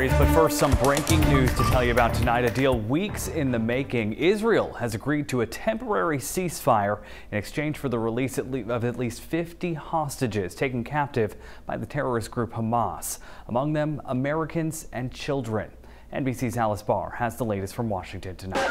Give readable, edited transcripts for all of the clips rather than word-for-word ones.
stories, but first some breaking news to tell you about tonight. A deal weeks in the making. Israel has agreed to a temporary ceasefire in exchange for the release of at least 50 hostages taken captive by the terrorist group Hamas, among them Americans and children. NBC's Alice Barr has the latest from Washington tonight.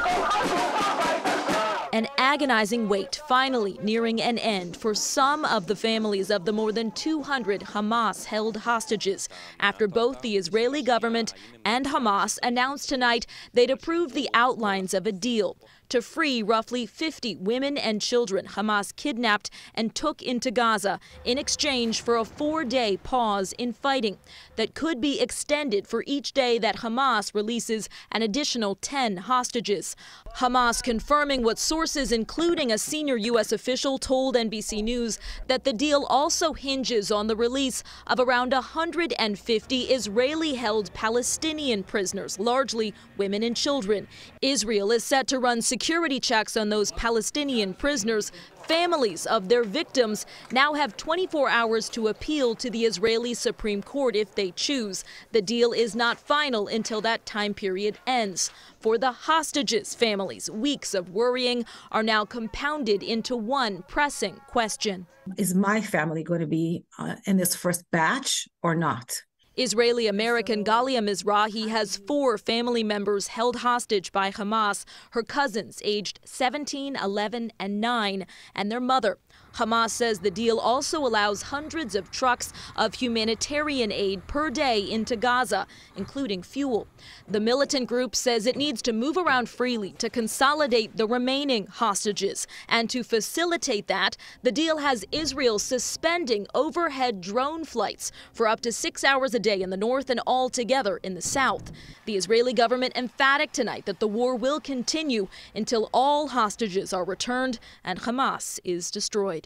An agonizing wait finally nearing an end for some of the families of the more than 200 Hamas-held hostages after both the Israeli government and Hamas announced tonight they'd approved the outlines of a deal to free roughly 50 women and children Hamas kidnapped and took into Gaza in exchange for a 4-day pause in fighting that could be extended for each day that Hamas releases an additional 10 hostages. Hamas confirming what sources, including a senior U.S. official, told NBC News that the deal also hinges on the release of around 150 Israeli-held Palestinian prisoners, largely women and children. Israel is set to run security checks on those Palestinian prisoners. Families of their victims now have 24 hours to appeal to the Israeli Supreme Court if they choose. The deal is not final until that time period ends. For the hostages' families, weeks of worrying are now compounded into one pressing question. Is my family going to be in this first batch or not? Israeli-American Galia Mizrahi has 4 family members held hostage by Hamas, her cousins aged 17, 11, and 9, and their mother. Hamas says the deal also allows hundreds of trucks of humanitarian aid per day into Gaza, including fuel. The militant group says it needs to move around freely to consolidate the remaining hostages. And to facilitate that, the deal has Israel suspending overhead drone flights for up to 6 hours a day in the north and altogether in the south. The Israeli government emphatic tonight that the war will continue until all hostages are returned and Hamas is destroyed.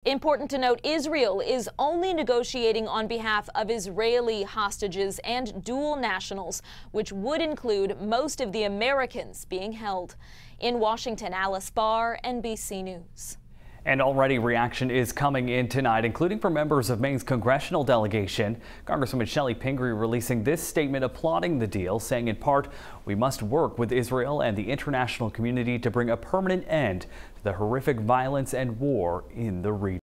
Important to note, Israel is only negotiating on behalf of Israeli hostages and dual nationals, which would include most of the Americans being held. In Washington, Alice Barr, NBC News. And already reaction is coming in tonight, including from members of Maine's congressional delegation. Congresswoman Shelley Pingree releasing this statement applauding the deal, saying in part, "We must work with Israel and the international community to bring a permanent end to the horrific violence and war in the region."